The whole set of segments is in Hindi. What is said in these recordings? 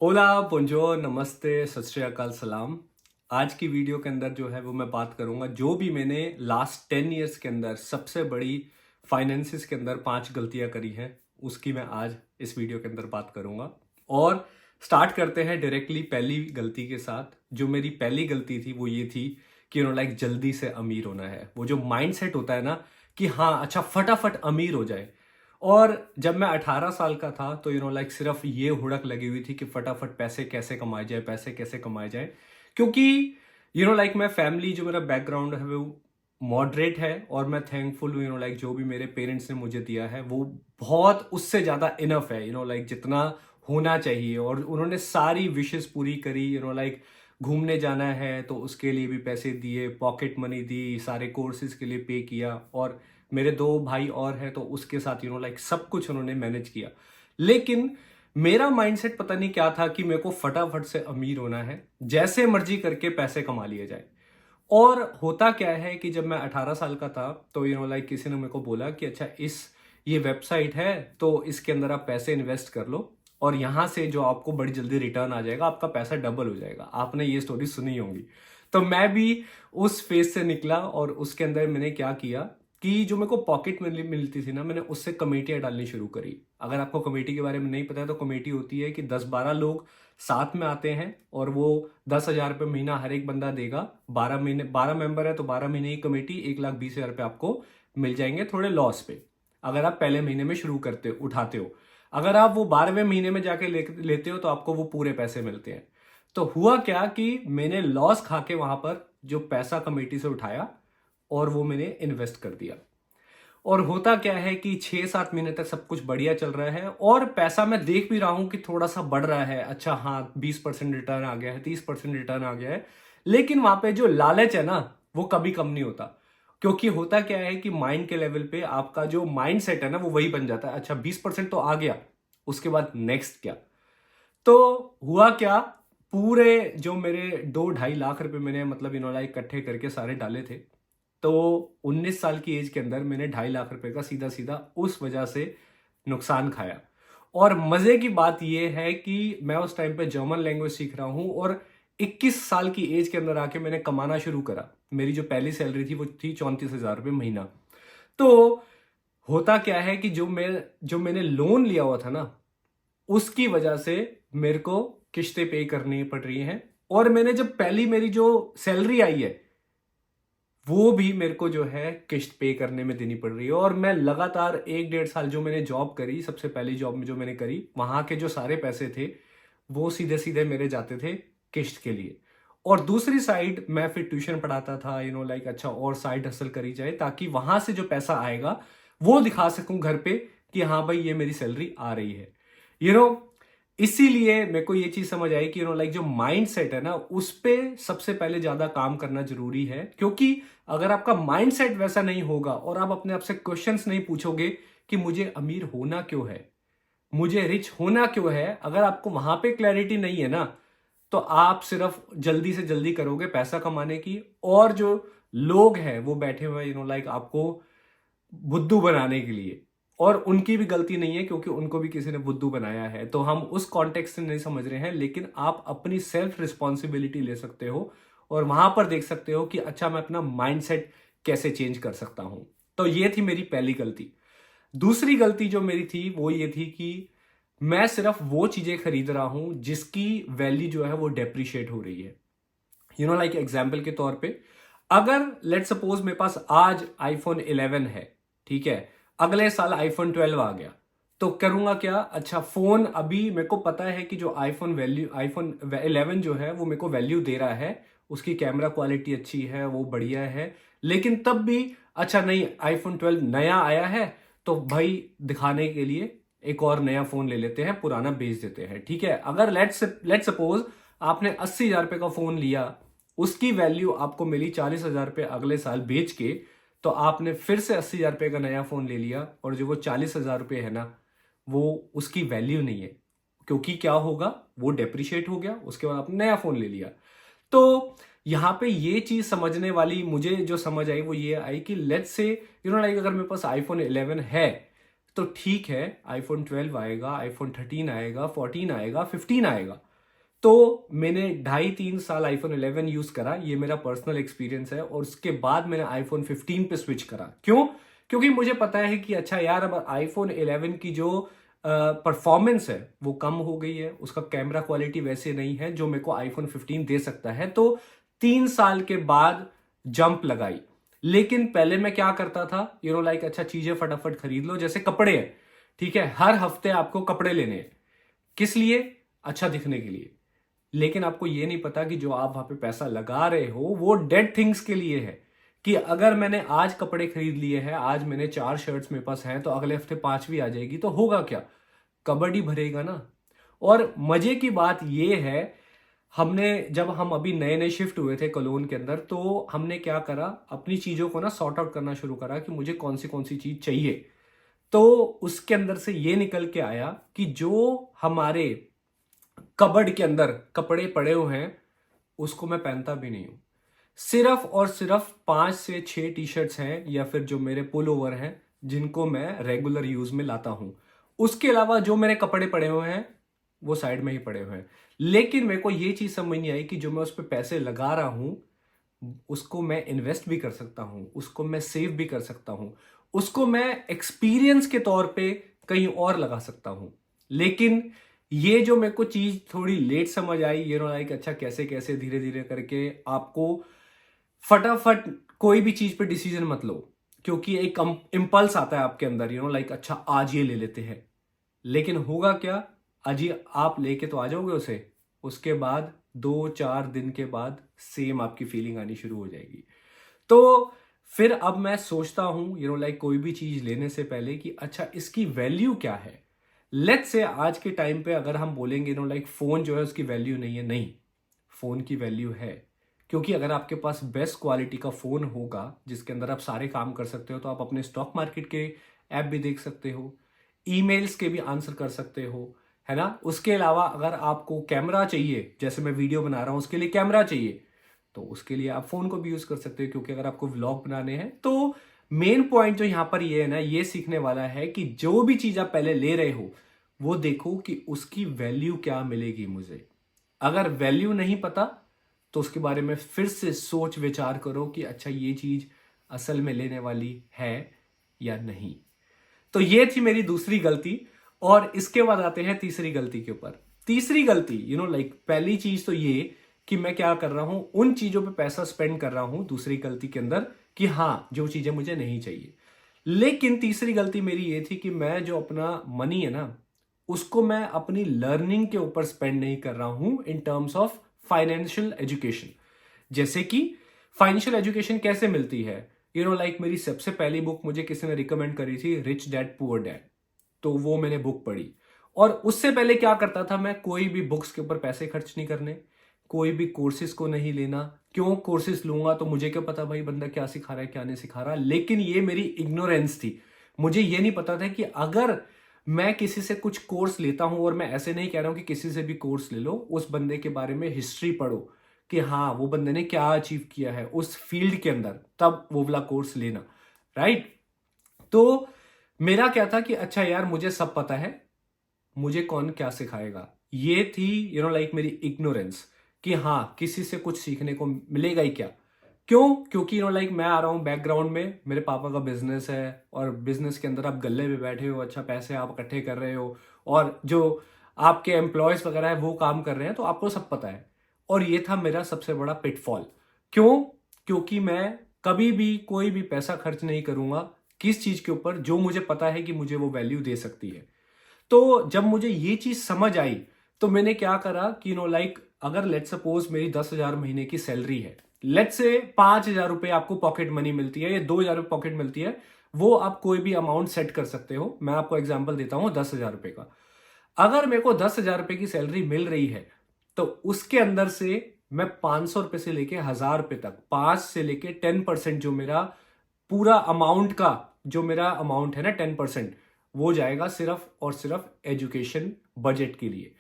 ओला बोंजोर नमस्ते सत श्री अकाल सलाम। आज की वीडियो के अंदर जो है वो मैं बात करूंगा जो भी मैंने लास्ट 10 ईयर्स के अंदर सबसे बड़ी फाइनेंसिस के अंदर 5 गलतियां करी हैं, उसकी मैं आज इस वीडियो के अंदर बात करूंगा। और स्टार्ट करते हैं डायरेक्टली पहली गलती के साथ। जो मेरी पहली गलती थी वो ये थी कि लाइक जल्दी से अमीर होना है। वो जो माइंड सेट होता है ना कि हाँ अच्छा फटाफट अमीर हो जाए। और जब मैं 18 साल का था तो लाइक सिर्फ ये हुड़क लगी हुई थी कि फटाफट पैसे कैसे कमाए जाए, पैसे कैसे कमाए जाए। क्योंकि लाइक मैं फैमिली जो मेरा बैकग्राउंड है वो मॉडरेट है और मैं थैंकफुल हूँ लाइक जो भी मेरे पेरेंट्स ने मुझे दिया है वो बहुत उससे ज़्यादा इनफ है लाइक जितना होना चाहिए। और उन्होंने सारी विशेस पूरी करी। लाइक घूमने जाना है तो उसके लिए भी पैसे दिए, पॉकेट मनी दी, सारे कोर्सेज के लिए पे किया। और मेरे 2 भाई और हैं तो उसके साथ लाइक सब कुछ उन्होंने मैनेज किया। लेकिन मेरा माइंडसेट पता नहीं क्या था कि मेरे को फटाफट से अमीर होना है, जैसे मर्जी करके पैसे कमा लिए जाए। और होता क्या है कि जब मैं 18 साल का था तो लाइक किसी ने मेरे को बोला कि अच्छा ये वेबसाइट है तो इसके अंदर आप पैसे इन्वेस्ट कर लो और यहां से जो आपको बड़ी जल्दी रिटर्न आ जाएगा, आपका पैसा डबल हो जाएगा। आपने ये स्टोरी सुनी होगी। तो मैं भी उस फेज से निकला और उसके अंदर मैंने क्या किया कि जो मेरे को पॉकेट मनी मिलती थी ना, मैंने उससे कमेटियां डालनी शुरू करी। अगर आपको कमेटी के बारे में नहीं पता है तो कमेटी होती है कि 10-12 लोग साथ में आते हैं और वो 10,000 रुपये महीना हर एक बंदा देगा। 12 महीने, 12 मेंबर है तो 12 महीने की कमेटी 1,20,000 रुपये आपको मिल जाएंगे थोड़े लॉस पे, अगर आप पहले महीने में शुरू करते उठाते हो। अगर आप वो 12वें महीने में जाके लेते हो तो आपको वो पूरे पैसे मिलते हैं। तो हुआ क्या कि मैंने लॉस खा के वहां पर जो पैसा कमेटी से उठाया और वो मैंने इन्वेस्ट कर दिया। और होता क्या है कि 6-7 महीने तक सब कुछ बढ़िया चल रहा है और पैसा मैं देख भी रहा हूं कि थोड़ा सा बढ़ रहा है। अच्छा हाँ 20% रिटर्न आ गया है, 30% रिटर्न आ गया है। लेकिन वहां पे जो लालच है ना वो कभी कम नहीं होता। क्योंकि होता क्या है कि माइंड के लेवल पे आपका जो माइंड सेट है ना वो वही बन जाता है। अच्छा 20% तो आ गया, उसके बाद नेक्स्ट क्या। तो हुआ क्या, पूरे जो मेरे 2-2.5 लाख रुपए मैंने मतलब लाइक इकट्ठे करके सारे डाले थे, तो 19 साल की एज के अंदर मैंने 2.5 लाख रुपए का सीधा सीधा उस वजह से नुकसान खाया। और मजे की बात यह है कि मैं उस टाइम पे जर्मन लैंग्वेज सीख रहा हूं और 21 साल की एज के अंदर आके मैंने कमाना शुरू करा। मेरी जो पहली सैलरी थी वो थी 34,000 रुपये महीना। तो होता क्या है कि जो मैंने लोन लिया हुआ था ना उसकी वजह से मेरे को किस्तें पे करनी पड़ रही हैं। और मैंने जब पहली मेरी जो सैलरी आई है वो भी मेरे को जो है किस्त पे करने में देनी पड़ रही है। और मैं लगातार 1-1.5 साल जो मैंने जॉब करी, सबसे पहली जॉब में जो मैंने करी, वहां के जो सारे पैसे थे वो सीधे सीधे मेरे जाते थे किस्त के लिए। और दूसरी साइड मैं फिर ट्यूशन पढ़ाता था लाइक अच्छा और साइड हसल करी जाए ताकि वहां से जो पैसा आएगा वो दिखा सकूं घर पे कि हाँ भाई ये मेरी सैलरी आ रही है। यू नो इसीलिए मेरे को ये चीज समझ आई कि लाइक जो माइंड सेट है ना उस पे सबसे पहले ज्यादा काम करना जरूरी है। क्योंकि अगर आपका माइंड सेट वैसा नहीं होगा और आप अपने आप से क्वेश्चंस नहीं पूछोगे कि मुझे अमीर होना क्यों है, मुझे रिच होना क्यों है, अगर आपको वहां पे क्लैरिटी नहीं है ना तो आप सिर्फ जल्दी से जल्दी करोगे पैसा कमाने की। और जो लोग हैं वो बैठे हुए लाइक आपको बुद्धू बनाने के लिए। और उनकी भी गलती नहीं है क्योंकि उनको भी किसी ने बुद्धू बनाया है, तो हम उस कॉन्टेक्स्ट से नहीं समझ रहे हैं। लेकिन आप अपनी सेल्फ रिस्पॉन्सिबिलिटी ले सकते हो और वहां पर देख सकते हो कि अच्छा मैं अपना माइंडसेट कैसे चेंज कर सकता हूं। तो ये थी मेरी पहली गलती। दूसरी गलती जो मेरी थी वो ये थी कि मैं सिर्फ वो चीजें खरीद रहा हूं जिसकी वैल्यू जो है वो डेप्रिशिएट हो रही है। लाइक एग्जाम्पल के तौर पे अगर लेट सपोज मेरे पास आज आईफोन 11 है, ठीक है, अगले साल आईफोन 12 आ गया, तो करूंगा क्या, अच्छा फोन अभी मेरे को पता है कि जो आईफोन 11 जो है वो मेरे को वैल्यू दे रहा है, उसकी कैमरा क्वालिटी अच्छी है, वो बढ़िया है। लेकिन तब भी अच्छा नहीं, आईफोन 12 नया आया है तो भाई दिखाने के लिए एक और नया फोन ले लेते हैं, पुराना बेच देते हैं। ठीक है, अगर लेट सपोज आपने 80,000 रुपए का फोन लिया, उसकी वैल्यू आपको मिली 40,000 रुपये अगले साल बेच के, तो आपने फिर से 80,000 रुपये का नया फोन ले लिया और जो वो 40,000 रुपये है ना वो उसकी वैल्यू नहीं है। क्योंकि क्या होगा, वो डेप्रिशिएट हो गया, उसके बाद आपने नया फोन ले लिया। तो यहाँ पे ये चीज समझने वाली मुझे जो समझ आई वो ये आई कि लेट्स से लाइक अगर मेरे पास आईफोन 11 है तो ठीक है, आईफोन 12 आएगा, आईफोन 13 आएगा, 14 आएगा, 15 आएगा, तो मैंने 2.5-3 साल आईफोन 11 यूज करा, ये मेरा पर्सनल एक्सपीरियंस है। और उसके बाद मैंने आईफोन 15 पे स्विच करा। क्यों? क्योंकि मुझे पता है कि अच्छा यार, अब आईफोन 11 की जो परफॉर्मेंस है वो कम हो गई है, उसका कैमरा क्वालिटी वैसे नहीं है जो मेरे को आईफोन 15 दे सकता है। तो 3 साल के बाद जंप लगाई। लेकिन पहले मैं क्या करता था, लाइक अच्छा चीजें फटाफट खरीद लो, जैसे कपड़े हैं, ठीक है, हर हफ्ते आपको कपड़े लेने हैं। किस लिए? अच्छा दिखने के लिए। लेकिन आपको यह नहीं पता कि जो आप वहां पे पैसा लगा रहे हो वो डेड थिंग्स के लिए है। कि अगर मैंने आज कपड़े खरीद लिए हैं, आज मैंने 4 शर्ट्स मेरे पास हैं, तो अगले हफ्ते 5वीं आ जाएगी, तो होगा क्या? कबड्डी भरेगा ना। और मजे की बात यह है, जब हम अभी नए नए शिफ्ट हुए थे कॉलोन के अंदर, तो हमने क्या करा, अपनी चीजों को ना सॉर्ट आउट करना शुरू करा कि मुझे कौन सी चीज चाहिए। तो उसके अंदर से ये निकल के आया कि जो हमारे कबर्ड के अंदर कपड़े पड़े हुए हैं उसको मैं पहनता भी नहीं हूं। सिर्फ और सिर्फ 5 से 6 टी शर्ट्स हैं या फिर जो मेरे पुल ओवर हैं जिनको मैं रेगुलर यूज में लाता हूं। उसके अलावा जो मेरे कपड़े पड़े हुए हैं वो साइड में ही पड़े हुए हैं। लेकिन मेरे को ये चीज समझ नहीं आई कि जो मैं उस पर पैसे लगा रहा हूं उसको मैं इन्वेस्ट भी कर सकता हूं, उसको मैं सेव भी कर सकता हूं, उसको मैं एक्सपीरियंस के तौर पे कहीं और लगा सकता हूं। लेकिन ये जो मेरे को चीज थोड़ी लेट समझ आई, लाइक अच्छा कैसे कैसे धीरे धीरे करके आपको फटाफट कोई भी चीज पे डिसीजन मत लो, क्योंकि एक इम्पल्स आता है आपके अंदर, लाइक अच्छा आज ये ले लेते हैं। लेकिन होगा क्या? आज ही आप लेके तो आ जाओगे उसे, उसके बाद 2-4 दिन के बाद सेम आपकी फीलिंग आनी शुरू हो जाएगी। तो फिर अब मैं सोचता हूं, लाइक कोई भी चीज लेने से पहले कि अच्छा इसकी वैल्यू क्या है। लेट्स से आज के टाइम पे अगर हम बोलेंगे लाइक फोन जो है उसकी वैल्यू नहीं है, नहीं, फोन की वैल्यू है। क्योंकि अगर आपके पास बेस्ट क्वालिटी का फोन होगा जिसके अंदर आप सारे काम कर सकते हो, तो आप अपने स्टॉक मार्केट के ऐप भी देख सकते हो, ईमेल्स के भी आंसर कर सकते हो, है ना। उसके अलावा अगर आपको कैमरा चाहिए, जैसे मैं वीडियो बना रहा हूं उसके लिए कैमरा चाहिए, तो उसके लिए आप फोन को भी यूज कर सकते हो। क्योंकि अगर आपको व्लॉग बनाने हैं, तो मेन पॉइंट जो यहां पर ये है ना, ये सीखने वाला है कि जो भी चीज आप पहले ले रहे हो वो देखो कि उसकी वैल्यू क्या मिलेगी मुझे। अगर वैल्यू नहीं पता तो उसके बारे में फिर से सोच विचार करो कि अच्छा ये चीज असल में लेने वाली है या नहीं। तो ये थी मेरी दूसरी गलती। और इसके बाद आते हैं तीसरी गलती के ऊपर। तीसरी गलती, लाइक पहली चीज तो ये कि मैं क्या कर रहा हूं, उन चीजों पे पैसा स्पेंड कर रहा हूं दूसरी गलती के अंदर, कि हां जो चीजें मुझे नहीं चाहिए। लेकिन तीसरी गलती मेरी ये थी कि मैं जो अपना मनी है ना, उसको मैं अपनी लर्निंग के ऊपर स्पेंड नहीं कर रहा हूं in terms of financial education. जैसे कि फाइनेंशियल एजुकेशन कैसे मिलती है, लाइक मेरी सबसे पहली बुक मुझे किसी ने रिकमेंड करी थी, रिच डैड पुअर डैड। तो वो मैंने बुक पढ़ी। और उससे पहले क्या करता था, मैं कोई भी बुक्स के ऊपर पैसे खर्च नहीं करने, कोई भी कोर्सेज को नहीं लेना। क्यों? कोर्सेज लूंगा तो मुझे क्या पता भाई बंदा क्या सिखा रहा है क्या नहीं सिखा रहा। लेकिन ये मेरी इग्नोरेंस थी। मुझे ये नहीं पता था कि अगर मैं किसी से कुछ कोर्स लेता हूं, और मैं ऐसे नहीं कह रहा हूं कि किसी से भी कोर्स ले लो, उस बंदे के बारे में हिस्ट्री पढ़ो कि हाँ वो बंदे ने क्या अचीव किया है उस फील्ड के अंदर, तब वो वाला कोर्स लेना, राइट। तो मेरा क्या था कि अच्छा यार मुझे सब पता है, मुझे कौन क्या सिखाएगा। ये थी लाइक मेरी इग्नोरेंस कि हाँ किसी से कुछ सीखने को मिलेगा ही क्या। क्यों? क्योंकि लाइक मैं आ रहा हूं बैकग्राउंड में, मेरे पापा का बिजनेस है, और बिजनेस के अंदर आप गल्ले पे बैठे हो, अच्छा पैसे आप इकट्ठे कर रहे हो, और जो आपके एम्प्लॉयज वगैरह है वो काम कर रहे हैं, तो आपको सब पता है। और ये था मेरा सबसे बड़ा पिटफॉल। क्यों? क्योंकि मैं कभी भी कोई भी पैसा खर्च नहीं करूंगा किस चीज के ऊपर जो मुझे पता है कि मुझे वो वैल्यू दे सकती है। तो जब मुझे ये चीज समझ आई, तो मैंने क्या करा कि लाइक अगर लेट सपोज मेरी 10,000 महीने की सैलरी है, लेट से 5,000 रुपए आपको पॉकेट मनी मिलती है या 2,000 रुपए पॉकेट मिलती है, वो आप कोई भी अमाउंट सेट कर सकते हो। मैं आपको एग्जांपल देता हूं 10,000 रुपए का। अगर मेरे को 10,000 रुपए की सैलरी मिल रही है, तो उसके अंदर से मैं 500 रुपए से लेके 1,000 रुपए तक, 5 से लेके 10% जो मेरा पूरा अमाउंट का, जो मेरा अमाउंट है ना 10%, वो जाएगा सिर्फ और सिर्फ एजुकेशन बजट के लिए।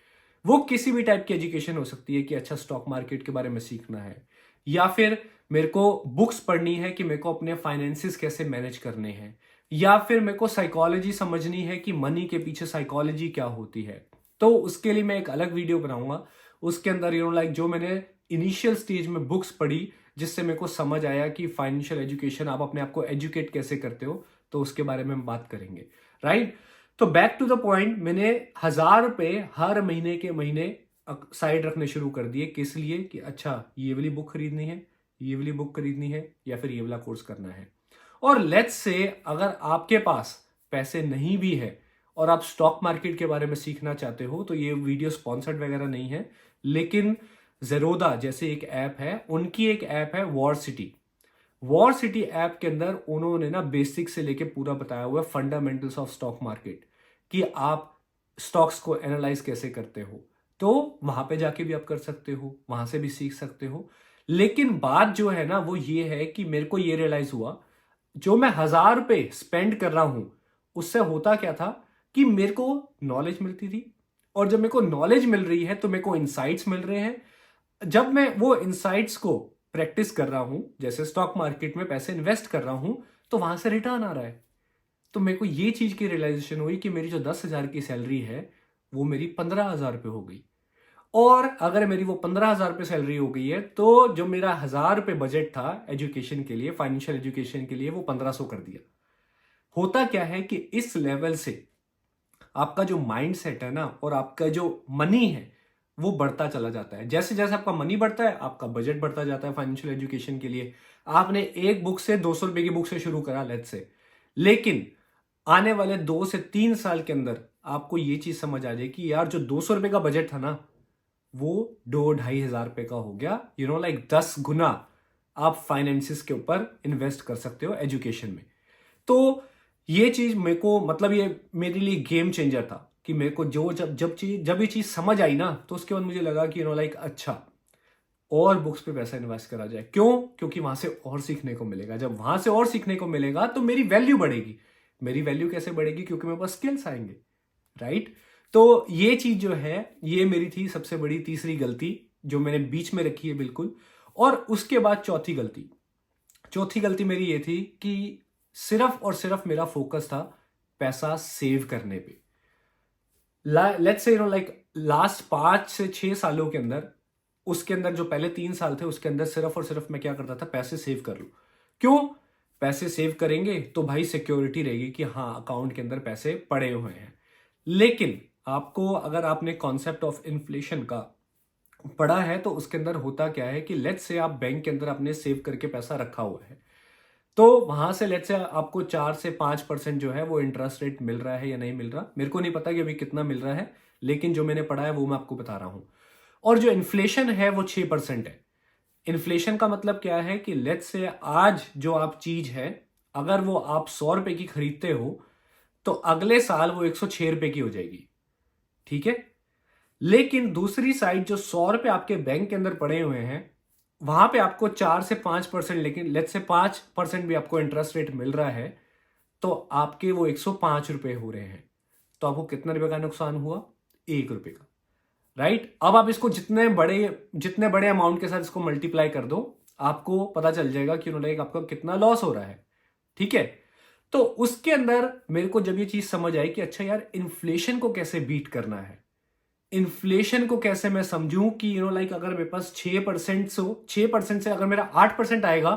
वो किसी भी टाइप की एजुकेशन हो सकती है कि अच्छा स्टॉक मार्केट के बारे में सीखना है, या फिर मेरे को बुक्स पढ़नी है कि मेरे को अपने फाइनेंसिस कैसे मैनेज करने हैं, या फिर मेरे को साइकोलॉजी समझनी है कि मनी के पीछे साइकोलॉजी क्या होती है। तो उसके लिए मैं एक अलग वीडियो बनाऊंगा, उसके अंदर लाइक जो मैंने इनिशियल स्टेज में बुक्स पढ़ी, जिससे मेरे को समझ आया कि फाइनेंशियल एजुकेशन, आप अपने आप को एजुकेट कैसे करते हो, तो उसके बारे में हम बात करेंगे, राइट। तो बैक टू द पॉइंट, मैंने 1,000 रुपए हर महीने के महीने साइड रखने शुरू कर दिए। किस लिए? कि अच्छा ये वाली बुक खरीदनी है, ये वाली बुक खरीदनी है, या फिर ये वाला कोर्स करना है। और लेट्स से अगर आपके पास पैसे नहीं भी है और आप स्टॉक मार्केट के बारे में सीखना चाहते हो, तो ये वीडियो स्पॉन्सर्ड वगैरह नहीं है, लेकिन जेरोदा जैसे एक ऐप है, उनकी एक ऐप है war city. War city app के अंदर उन्होंने ना बेसिक से लेके पूरा बताया हुआ है, फंडामेंटल्स ऑफ स्टॉक मार्केट, कि आप स्टॉक्स को एनालाइज कैसे करते हो। तो वहां पे जाके भी आप कर सकते हो, वहां से भी सीख सकते हो। लेकिन बात जो है ना वो ये है कि मेरे को ये रियलाइज हुआ, जो मैं 1,000 रुपए स्पेंड कर रहा हूं, उससे होता क्या था कि मेरे को नॉलेज मिलती थी, और जब मेरे को नॉलेज मिल रही है तो मेरे को इंसाइट्स मिल रहे हैं। जब मैं वो इंसाइट्स को प्रैक्टिस कर रहा हूं, जैसे स्टॉक मार्केट में पैसे इन्वेस्ट कर रहा हूं, तो वहां से रिटर्न आ रहा है। तो मेरे को ये चीज की रियलाइजेशन हुई कि मेरी जो 10,000 की सैलरी है, वो मेरी 15,000 रुपये हो गई। और अगर मेरी वो 15,000 रुपये सैलरी हो गई है, तो जो मेरा 1,000 रुपये बजट था एजुकेशन के लिए, फाइनेंशियल एजुकेशन के लिए, वो 1,500 कर दिया। होता क्या है कि इस लेवल से आपका जो माइंड सेट है ना, और आपका जो मनी है, वो बढ़ता चला जाता है। जैसे जैसे आपका मनी बढ़ता है, आपका बजट बढ़ता जाता है फाइनेंशियल एजुकेशन के लिए। आपने एक बुक से 200 रुपए की बुक से शुरू करा लेट्स से, लेकिन आने वाले 2 से 3 साल के अंदर आपको ये चीज समझ आ जाए कि यार जो 200 रुपए का बजट था ना, वो 2-2,500 रुपए का हो गया। लाइक 10 गुना आप फाइनेंसिस के ऊपर इन्वेस्ट कर सकते हो एजुकेशन में। तो ये चीज मेरे को, मतलब ये मेरे लिए गेम चेंजर था कि मेरे को जब ये चीज समझ आई ना, तो उसके बाद मुझे लगा कि लाइक अच्छा, और बुक्स पे पैसा इन्वेस्ट करा जाए। क्यों? क्योंकि वहां से और सीखने को मिलेगा। जब वहां से और सीखने को मिलेगा तो मेरी वैल्यू बढ़ेगी। मेरी वैल्यू कैसे बढ़ेगी? क्योंकि मेरे पास स्किल्स आएंगे, राइट। तो ये चीज जो है, ये मेरी थी सबसे बड़ी तीसरी गलती, जो मैंने बीच में रखी है बिल्कुल। और उसके बाद चौथी गलती मेरी ये थी कि सिर्फ और सिर्फ मेरा फोकस था पैसा सेव करने पे। लेट्स से लाइक लास्ट 5 से 6 सालों के अंदर, उसके अंदर जो पहले 3 साल थे, उसके अंदर सिर्फ और सिर्फ मैं क्या करता था, पैसे सेव कर लूं। क्यों? पैसे सेव करेंगे तो भाई सिक्योरिटी रहेगी कि हाँ अकाउंट के अंदर पैसे पड़े हुए हैं। लेकिन आपको, अगर आपने कॉन्सेप्ट ऑफ इन्फ्लेशन का पढ़ा है, तो उसके अंदर होता क्या है कि लेट्स से आप बैंक के अंदर अपने सेव करके पैसा रखा हुआ है, तो वहां से लेट्स से आपको 4 से 5% जो है वो इंटरेस्ट रेट मिल रहा है या नहीं मिल रहा, मेरे को नहीं पता कि अभी कितना मिल रहा है, लेकिन जो मैंने पढ़ा है वो मैं आपको बता रहा हूं। और जो इन्फ्लेशन है वो 6% है। इन्फ्लेशन का मतलब क्या है कि लेट्स से आज जो आप चीज है, अगर वो आप 100 रुपए की खरीदते हो, तो अगले साल वो 106 रुपए की हो जाएगी, ठीक है। लेकिन दूसरी साइड, जो 100 रुपए आपके बैंक के अंदर पड़े हुए हैं, वहां पे आपको 4 से 5%, लेकिन लेट्स से 5% भी आपको इंटरेस्ट रेट मिल रहा है, तो आपके वो 105 रुपए हो रहे हैं। तो आपको कितना रुपए का नुकसान हुआ? 1 रुपए का, राइट। अब आप इसको जितने बड़े अमाउंट के साथ इसको मल्टीप्लाई कर दो, आपको पता चल जाएगा कि उन्होंने आपका कितना लॉस हो रहा है, ठीक है। तो उसके अंदर मेरे को जब ये चीज समझ आई कि अच्छा यार, इन्फ्लेशन को कैसे बीट करना है, इन्फ्लेशन को कैसे मैं समझूं कि लाइक अगर मेरे पास 6% से अगर मेरा 8% आएगा,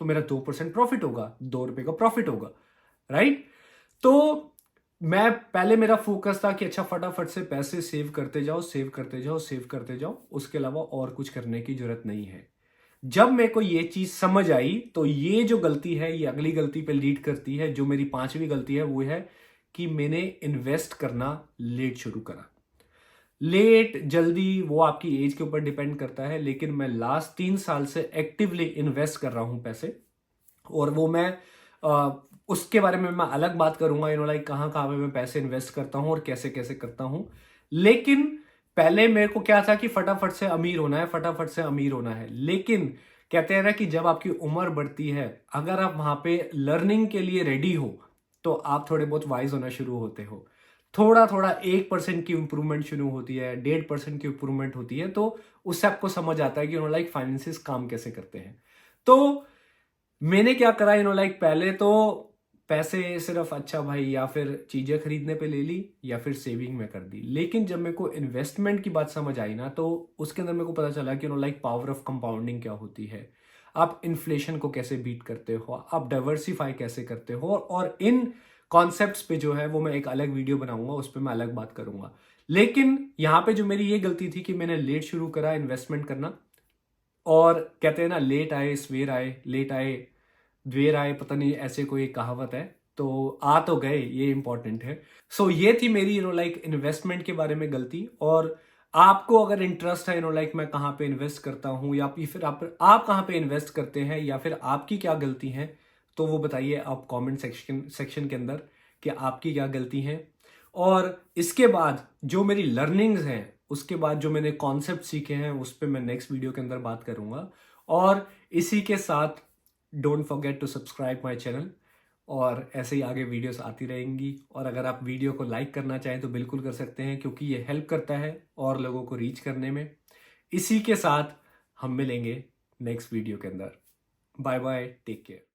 तो मेरा 2% प्रॉफिट होगा, 2 रुपए का प्रॉफिट होगा, राइट। तो मैं पहले, मेरा फोकस था कि अच्छा फटाफट से पैसे सेव करते जाओ, सेव करते जाओ, सेव करते जाओ, उसके अलावा और कुछ करने की जरूरत नहीं है। जब मेरे को ये चीज समझ आई, तो ये जो गलती है, ये अगली गलती पे लीड करती है। जो मेरी 5वीं गलती है वो है कि मैंने इन्वेस्ट करना लेट शुरू करा। लेट जल्दी वो आपकी एज के ऊपर डिपेंड करता है, लेकिन मैं लास्ट 3 साल से एक्टिवली इन्वेस्ट कर रहा हूं पैसे। और वो मैं उसके बारे में मैं अलग बात करूंगा, लाइक कहाँ कहाँ पे मैं पैसे इन्वेस्ट करता हूं और कैसे कैसे करता हूं। लेकिन पहले मेरे को क्या था कि फटाफट से अमीर होना है, फटाफट से अमीर होना है। लेकिन कहते हैं ना कि जब आपकी उम्र बढ़ती है, अगर आप वहां पे लर्निंग के लिए रेडी हो, तो आप थोड़े बहुत वाइज होना शुरू होते हो। थोड़ा थोड़ा 1% की इंप्रूवमेंट शुरू होती है, 1.5% की इंप्रूवमेंट होती है, तो उससे आपको समझ आता है कि लाइक फाइनेंसिस काम कैसे करते हैं। तो मैंने क्या करा, लाइक पहले तो पैसे सिर्फ अच्छा भाई या फिर चीज़ें खरीदने पे ले ली या फिर सेविंग में कर दी। लेकिन जब मेरे को इन्वेस्टमेंट की बात समझ आई ना, तो उसके अंदर मेरे को पता चला कि लाइक पावर ऑफ कंपाउंडिंग क्या होती है, आप इन्फ्लेशन को कैसे बीट करते हो, आप डाइवर्सिफाई कैसे करते हो, और इन कॉन्सेप्ट्स पे जो है वो मैं एक अलग वीडियो बनाऊंगा, उस पर मैं अलग बात करूंगा। लेकिन यहाँ पे जो मेरी ये गलती थी कि मैंने लेट शुरू करा इन्वेस्टमेंट करना, और कहते हैं ना लेट आए सवेर आए, लेट आए देर आए, पता नहीं ऐसे कोई कहावत है, तो आ तो गए, ये इंपॉर्टेंट है। सो ये थी मेरी लाइक इन्वेस्टमेंट के बारे में गलती। और आपको अगर इंटरेस्ट है लाइक मैं कहाँ पे इन्वेस्ट करता हूँ, या फिर आप कहाँ पे इन्वेस्ट करते हैं, या फिर आपकी क्या गलती है, तो वो बताइए आप कमेंट सेक्शन के अंदर कि आपकी क्या गलती है। और इसके बाद जो मेरी लर्निंग्स हैं, उसके बाद जो मैंने कॉन्सेप्ट सीखे हैं, उस पर मैं नेक्स्ट वीडियो के अंदर बात करूंगा। और इसी के साथ don't forget to subscribe my channel, और ऐसे ही आगे वीडियोस आती रहेंगी। और अगर आप वीडियो को लाइक करना चाहें तो बिल्कुल कर सकते हैं, क्योंकि ये हेल्प करता है और लोगों को रीच करने में। इसी के साथ हम मिलेंगे नेक्स्ट वीडियो के अंदर। Bye bye, take care.